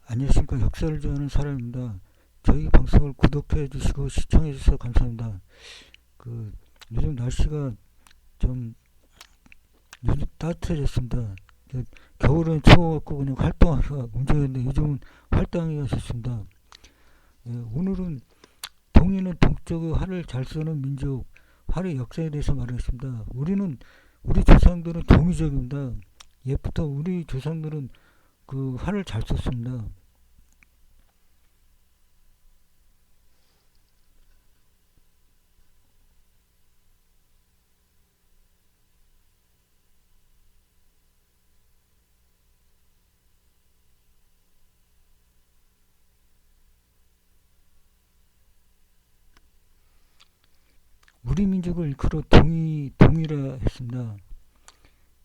안녕하십니까. 역사를 좋아하는 사람입니다. 저희 방송을 구독해 주시고 시청해 주셔서 감사합니다. 그 요즘 날씨가 좀 요즘 따뜻해졌습니다. 겨울은 추워갖고 그냥 활동하기가 문제였는데 요즘은 활동하기가 좋습니다. 오늘은 동이는 동쪽의 활을 잘 쏘는 민족, 활의 역사에 대해서 말하겠습니다. 우리 조상들은 동이족입니다. 옛부터 우리 조상들은 그 활을 잘 쏘습니다. 우리 민족을 일컬어 동이라 했습니다.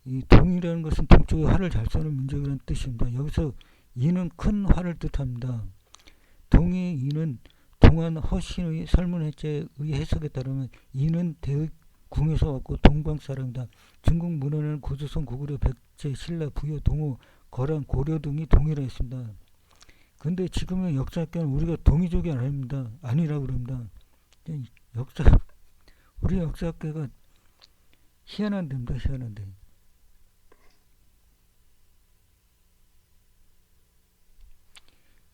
이 동이라는 것은 동쪽의 활을 잘 쏘는 민족이라는 뜻입니다. 여기서 이는 큰 활을 뜻합니다. 동의 이는 동안 허신의 설문해제의 해석에 따르면 이는 대궁에서 왔고 동방 사람이다. 중국 문헌에는 고조선, 고구려, 백제, 신라, 부여, 동호, 거란, 고려 등이 동이라 했습니다. 근데 지금의 역사학계는 우리가 동이족이 아닙니다. 아니라고 그럽니다. 역사 우리 역사학계가 희한한 데입니다. 희한한 데.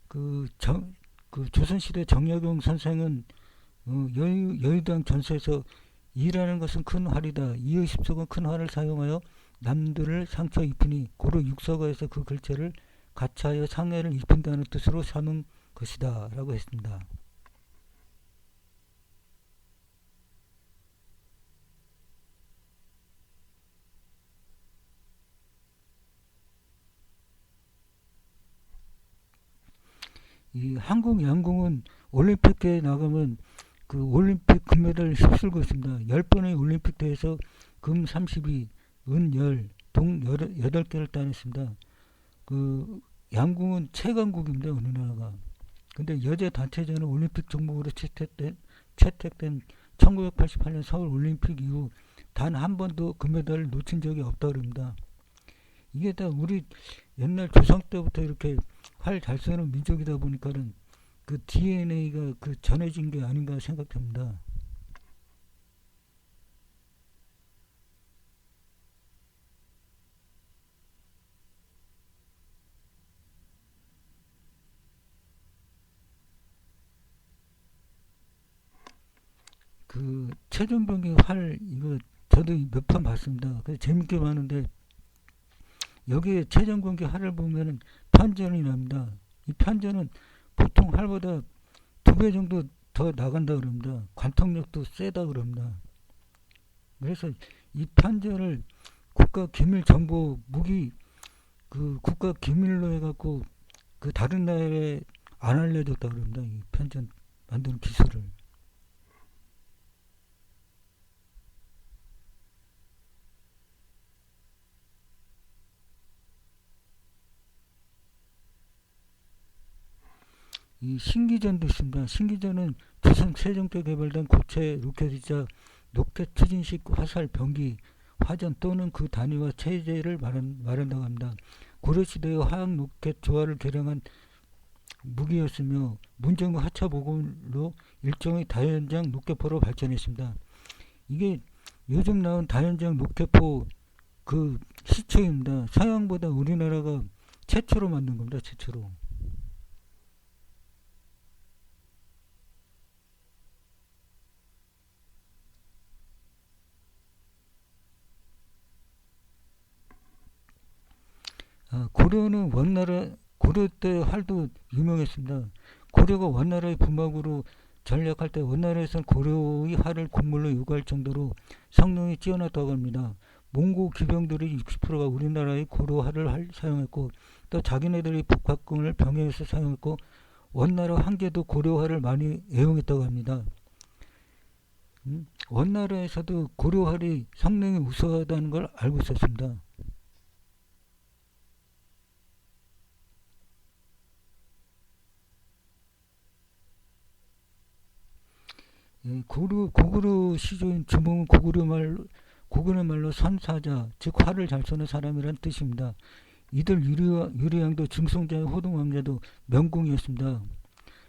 그, 그 조선시대 정약용 선생은 여의도항 전서에서 이라는 것은 큰 활이다. 이의 십석은 큰 활을 사용하여 남들을 상처 입히니 고로 육서가에서 그 글자를 가차하여 상해를 입힌다는 뜻으로 삼은 것이다. 라고 했습니다. 이 한국 양궁은 올림픽에 나가면 그 올림픽 금메달을 휩쓸고 있습니다. 10번의 올림픽 대회에서 금 32, 은 10, 동 8개를 따냈습니다. 그 양궁은 최강국입니다. 우리나라가. 근데 여자 단체전은 올림픽 종목으로 채택된 1988년 서울 올림픽 이후 단 한 번도 금메달을 놓친 적이 없다고 합니다. 이게 다 우리 옛날 조상 때부터 이렇게 활 잘 쏘는 민족이다 보니까는 그 DNA가 그 전해진 게 아닌가 생각합니다. 그 최종병기 활 이거 저도 몇 판 봤습니다. 그래서 재밌게 봤는데 여기에 최종병기 활을 보면은 편전이 납니다. 이 편전은 보통 활보다 2배 정도 더 나간다 그럽니다. 관통력도 세다 그럽니다. 그래서 이 편전을 국가 기밀 정보 무기 그 국가 기밀로 해갖고 그 다른 나라에 안 알려줬다 그럽니다. 이 편전 만드는 기술을. 이 신기전도 있습니다. 신기전은 조선 세종 때 개발된 고체 로켓이자 로켓 추진식 화살 병기 화전 또는 그 단위와 체제를 말한다고 합니다. 고려시대의 화학 로켓 조화를 개량한 무기였으며 문정부 하차 보급로 일종의 다연장 로켓포로 발전했습니다. 이게 요즘 나온 다연장 로켓포 그 시초입니다. 서양보다 우리나라가 최초로 만든 겁니다. 최초로. 고려는 원나라 고려 때 활도 유명했습니다. 고려가 원나라의 부막으로 전략할 때 원나라에서는 고려의 활을 곡물로 요구할 정도로 성능이 뛰어났다고 합니다. 몽고 기병들의 60%가 우리나라의 고려 활을 사용했고 또 자기네들의 북박군을 병행해서 사용했고 원나라 황제도 고려 활을 많이 애용했다고 합니다. 원나라에서도 고려 활이 성능이 우수하다는 걸 알고 있었습니다. 고구려 시조인 주몽은 고구려 말로 선사자, 즉 활을 잘 쏘는 사람이란 뜻입니다. 이들 유리왕도 증성자의 호동왕자도 명궁이었습니다.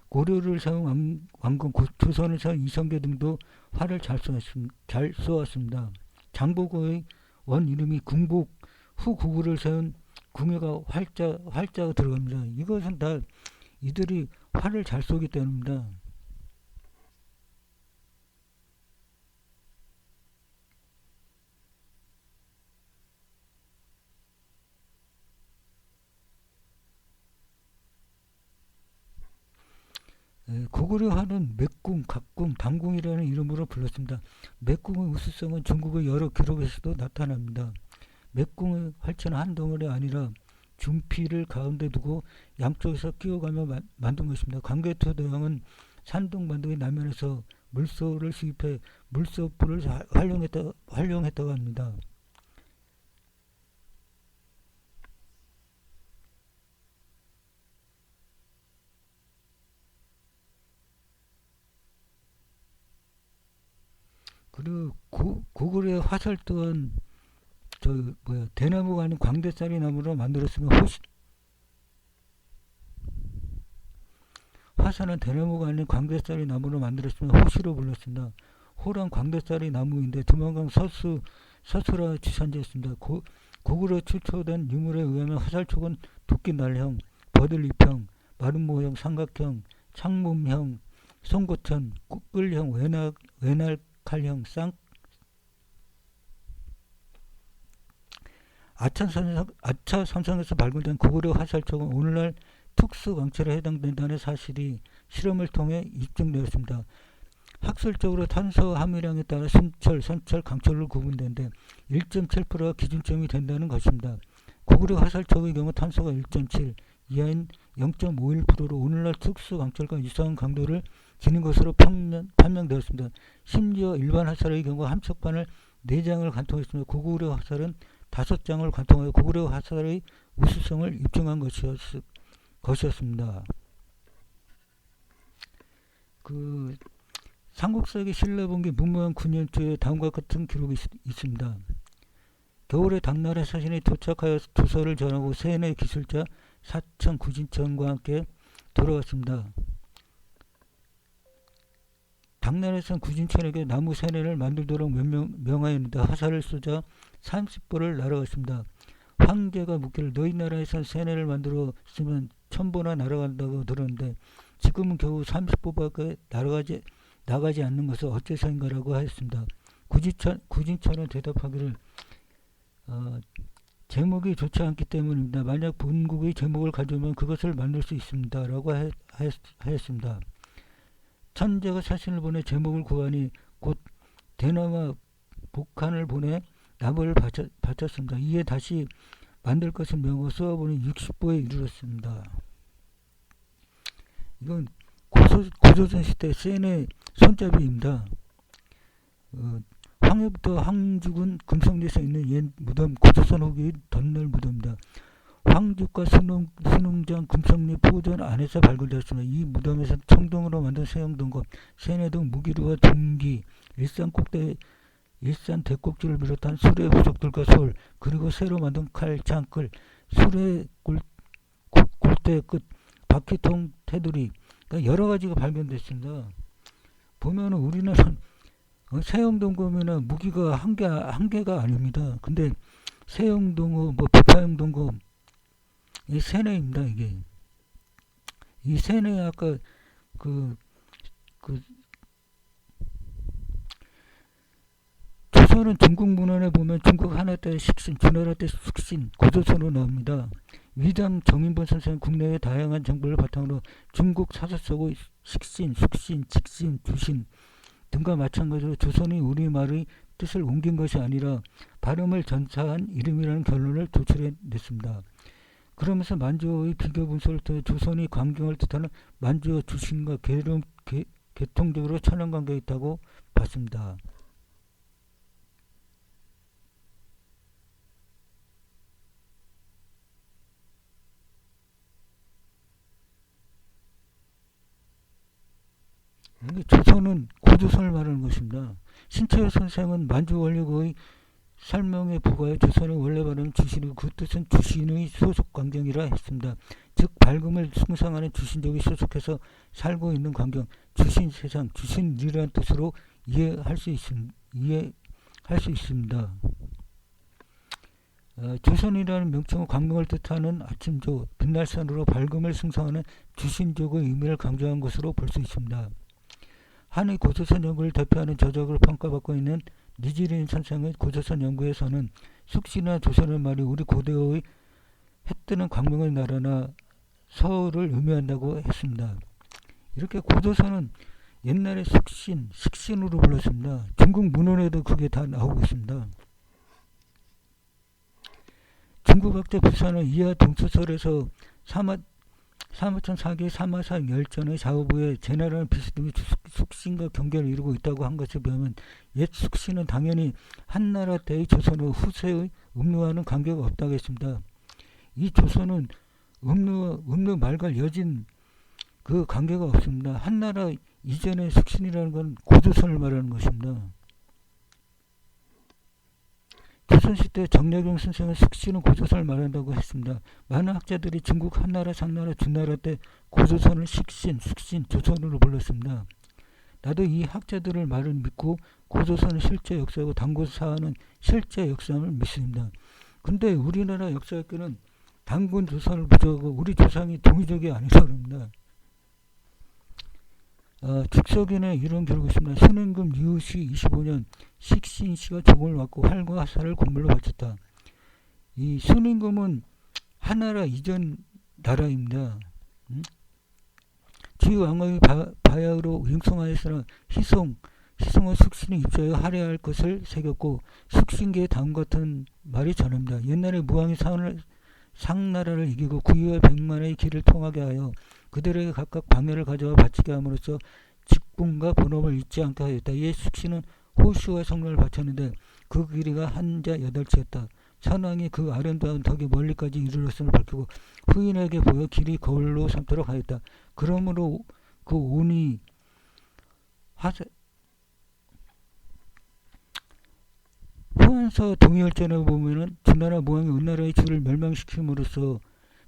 고려를 세운 왕건, 조선을 세운 이성계 등도 활을 잘 쏘았습니다. 장보고의 원 이름이 궁복, 후 구구를 세운 궁예가 활자가 들어갑니다. 이것은 다 이들이 활을 잘 쏘기 때문입니다. 고구려 활은 맥궁, 각궁, 단궁이라는 이름으로 불렀습니다. 맥궁의 우수성은 중국의 여러 기록에서도 나타납니다. 맥궁의 활체는 한 덩어리 아니라 중피를 가운데 두고 양쪽에서 끼워가며 만든 것입니다. 광개토대왕은 산둥반도의 남면에서 물소를 수입해 물소불을 활용했다고 합니다. 그리고 고구려의 화살 또한 대나무가 아닌 광대짜리 나무로 만들었으면 화살은 대나무가 아닌 광대짜리 나무로 만들었으면 호시로 불렀습니다. 호란 광대짜리 나무인데 두만강 서수라 지산지였습니다. 고구려 출토된 유물에 의하면 화살촉은 도끼날형, 버들잎형, 마른 모형, 삼각형, 창문형, 송곳천, 끌형, 외날칼형, 아차산성에서 발굴된 고구려 화살촉은 오늘날 특수광철에 해당된다는 사실이 실험을 통해 입증되었습니다. 학술적으로 탄소 함유량에 따라 순철, 선철, 강철로 구분되는데 1.7%가 기준점이 된다는 것입니다. 고구려 화살촉의 경우 탄소가 1.7 이하인 0.51%로 오늘날 특수광철과 유사한 강도를 지닌 것으로 판명되었습니다. 심지어 일반 화살의 경우 함석판을 4장을 관통했으며 고구려 화살은 5장을 관통하여 고구려 화살의 우수성을 입증한 것이었습니다. 삼국사기 신라분기 문무왕 9년초에 다음과 같은 기록이 있습니다. 겨울에 당나라 사신이 도착하여 도서를 전하고 세뇌 기술자 사천 구진천과 함께 돌아왔습니다. 당나라에서는 구진천에게 나무 세뇌를 만들도록 명하였는데 화살을 쏘자 30보를 날아갔습니다. 황제가 묻기를 너희 나라에선 세뇌를 만들어 쓰면 1000보나 날아간다고 들었는데 지금은 겨우 30보밖에 나가지 않는 것은 어째서인가라고 하였습니다. 구진천은 대답하기를 제목이 좋지 않기 때문입니다. 만약 본국의 제목을 가져오면 그것을 만들 수 있습니다. 라고 하였습니다. 천재가 사신을 보내 제목을 구하니 곧 대나마 복한을 보내 나무를 바쳤습니다. 이에 다시 만들 것을 명하고 쏘아보니 60보에 이르렀습니다. 이건 고조선 시대 세뇌 손잡이입니다. 황해부터 황죽은 금성리에서 있는 옛 무덤 고조선 후기 덧날 무덤입니다. 황죽과 순웅장 금성리 포전 안에서 발굴되었으며 이 무덤에서 청동으로 만든 세형등급, 세뇌 등 무기류와 동기, 일산 대꼭지를 비롯한 수레 부속들과 솔, 그리고 새로 만든 칼, 장끌, 수레 굴대 끝, 바퀴통, 테두리, 그러니까 여러 가지가 발견됐습니다. 보면은 우리는 세형등급이나 무기가 한 개가 아닙니다. 근데 세형등급, 비파형등급, 이 세뇌입니다. 이게 이 세뇌 아까 조선은 중국 문헌에 보면 중국 한화 때 식신, 주나라 때 숙신, 고조선으로 나옵니다. 위장 정인본 선생은 국내의 다양한 정보를 바탕으로 중국 사서 속의 식신, 숙신, 직신, 주신 등과 마찬가지로 조선이 우리말의 뜻을 옮긴 것이 아니라 발음을 전차한 이름이라는 결론을 도출해냈습니다. 그러면서 만주어의 비교 분석을 통해 조선이 광경을 뜻하는 만주어 주신과 계통적으로 천연관계가 있다고 봤습니다. 조선은 고조선을 말하는 것입니다. 신채호 선생은 만주 원력의 설명에 부과해 조선의 원래 발음 주신이고 그 뜻은 주신의 소속 광경이라 했습니다. 즉 밝음을 숭상하는 주신족이 소속해서 살고 있는 광경, 주신 세상, 주신이라는 뜻으로 이해할 수 있습니다. 조선이라는 명칭은 광명을 뜻하는 아침조, 빛날산으로 밝음을 숭상하는 주신족의 의미를 강조한 것으로 볼 수 있습니다. 한의 고조선 연구를 대표하는 저작을 평가받고 있는 니지린 선생의 고조선 연구에서는 숙신이나 조선의 말이 우리 고대어의 해뜨는 광명의 나라나 서울을 의미한다고 했습니다. 이렇게 고조선은 옛날에 숙신, 식신으로 불렀습니다. 중국 문헌에도 그게 다 나오고 있습니다. 중국학자 부산의 이하 동서설에서 사마천 사기 사마사 열전의 좌우부에 제나라는 비스듬히 숙신과 경계를 이루고 있다고 한 것에 비하면 옛 숙신은 당연히 한나라 때의 조선의 후세의 음루와는 관계가 없다고 했습니다. 이 조선은 음루 말갈 여진 그 관계가 없습니다. 한나라 이전의 숙신이라는 건 고조선을 말하는 것입니다. 조선시대 정약용 선생은 숙신은 고조선을 말한다고 했습니다. 많은 학자들이 중국 한나라, 상나라, 주나라 때 고조선을 식신, 숙신, 조선으로 불렀습니다. 나도 이 학자들을 말을 믿고 고조선은 실제 역사고 단군사는 실제 역사를 믿습니다. 근데 우리나라 역사학계는 단군 조선을 부정하고 우리 조상이 동이족이 아니라 그럽니다. 죽석에는 이런 기록이 있습니다. 순임금 유시 25년 식신씨가 조공을 맡고 활과 화살을 공물로 바쳤다. 이 순임금은 한나라 이전 나라입니다. 주왕의 바야흐로 융성하였으나 희송은 숙신이 입자하여 할애할 것을 새겼고 숙신계의 다음 같은 말이 전합니다. 옛날에 무왕이 상나라를 이기고 구유와 백만의 길을 통하게 하여 그들에게 각각 광야를 가져와 바치게 함으로써 직분과 본업을 잊지 않게 하였다. 이에 숙신은 호수와 성령을 바쳤는데 그 길이가 한자 8치였다. 선왕이 그 아름다운 덕이 멀리까지 이르렀음을 밝히고 후인에게 보여 길이 거울로 삼도록 하였다. 그러므로 그 온이 후한서 동의열전에 보면은 주나라 무왕이 은나라의 주를 멸망시킴으로써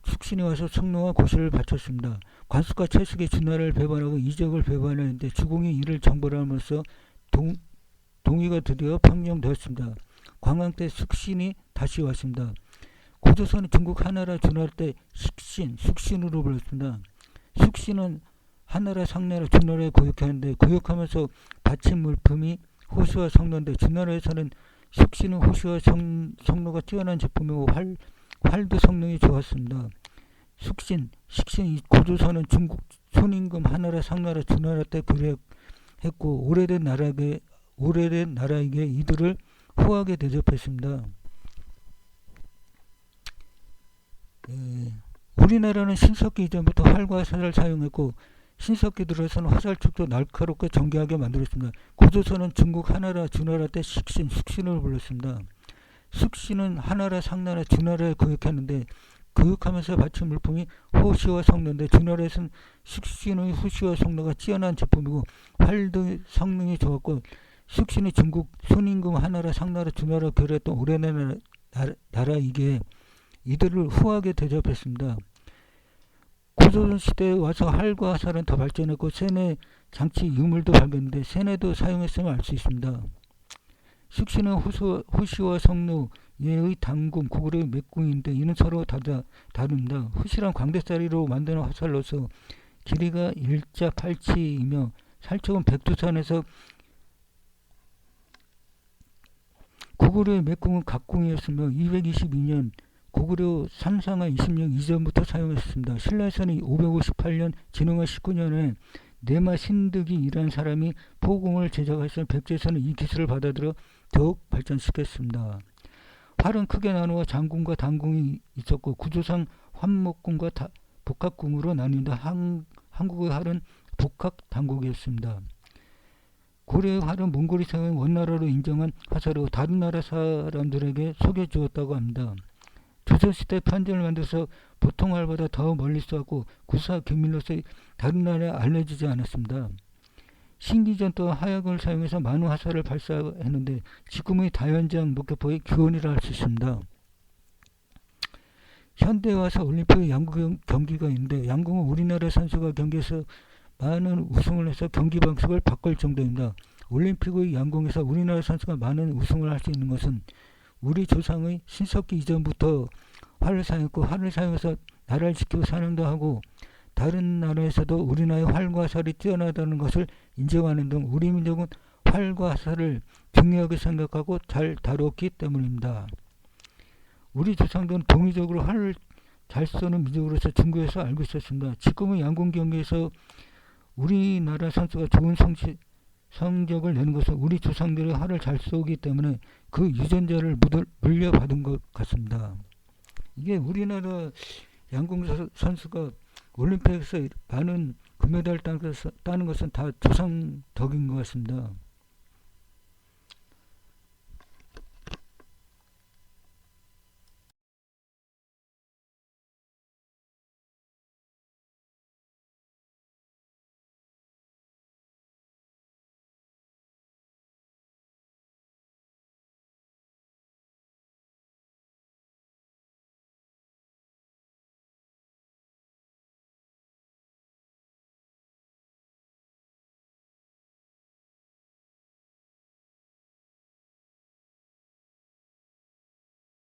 숙신이 와서 성노와 고시를 바쳤습니다. 관숙과 채숙이 주나라를 배반하고 이적을 배반했는데 주공이 이를 정벌함으로써 동의가 드디어 평정되었습니다. 광왕 때 숙신이 다시 왔습니다. 고조선은 중국 한나라 주나라 때 식신, 숙신으로 불렀습니다. 숙신은 한나라, 상나라, 주나라에 고역하는데 고역하면서 바친 물품이 호수와 성노인데 주나라에서는 숙신은 호수와 성노가 뛰어난 제품이고 활도 성능이 좋았습니다. 숙신, 식신, 고조선은 중국 손임금 한나라, 상나라, 주나라 때 그랬고 오래된 나라에게 이들을 후하게 대접했습니다. 우리나라는 신석기 이전부터 활과 화살을 사용했고 신석기 들어서는 화살촉도 날카롭게 정교하게 만들었습니다. 고조선은 중국 한나라, 주나라 때 식신, 숙신을 불렀습니다. 숙신은 한나라, 상나라, 주나라에 거역했는데 거역하면서 바친 물품이 호시와 성노인데 주나라에서는 숙신의 호시와 성노가 뛰어난 제품이고 활도 성능이 좋았고 숙신이 중국 손임금 한나라, 상나라, 주나라 결했던 오래된 나라이기에 이들을 후하게 대접했습니다. 고조선 시대에 와서 활과 화살은 더 발전했고 세뇌 장치 유물도 발견했는데 세뇌도 사용했음을 알 수 있습니다. 숙신은 후시와 성노, 예의 단궁, 고구려의 맥궁인데 이는 서로 다릅니다. 후시란 광대짜리로 만드는 화살로서 길이가 일자 8치이며 살촉은 백두산에서 고구려의 맥궁은 각궁이었으며 222년 고구려 삼상하 20년 이전부터 사용했습니다. 신라에서는 558년 진흥하 19년에 내마 신득이라는 사람이 포공을 제작했으며 백제에서는 이 기술을 받아들여 더욱 발전시켰습니다. 활은 크게 나누어 장궁과 단궁이 있었고 구조상 환목궁과 복학궁으로 나뉜다. 한국의 활은 복학단국이었습니다. 고려의 활은 몽골이 사용한 원나라로 인정한 화살로 다른 나라 사람들에게 소개주었다고 합니다. 조선시대 편지를 만들어서 보통 활보다 더 멀리 쏘았고 구사 기밀로서 다른 나라에 알려지지 않았습니다. 신기전 또한 화약을 사용해서 많은 화살을 발사했는데 지금의 다연장 목격포의 기원이라 할 수 있습니다. 현대에 와서 올림픽 양궁 경기가 있는데 양궁은 우리나라 선수가 경기에서 많은 우승을 해서 경기 방식을 바꿀 정도입니다. 올림픽의 양궁에서 우리나라 선수가 많은 우승을 할 수 있는 것은 우리 조상의 신석기 이전부터 활을 사용했고 활을 사용해서 나라를 지키고 사냥도 하고 다른 나라에서도 우리나라의 활과 화살이 뛰어나다는 것을 인정하는 등 우리 민족은 활과 화살을 중요하게 생각하고 잘 다뤘기 때문입니다. 우리 조상들은 동의적으로 활을 잘 쏘는 민족으로서 중국에서 알고 있었습니다. 지금의 양궁 경기에서 우리나라 선수가 좋은 성적을 내는 것은 우리 조상들의 활을 잘 쏘기 때문에 그 유전자를 물려받은 것 같습니다. 이게 우리나라 양궁 선수가 올림픽에서 많은 금메달을 따는 것은 다 조상 덕인 것 같습니다.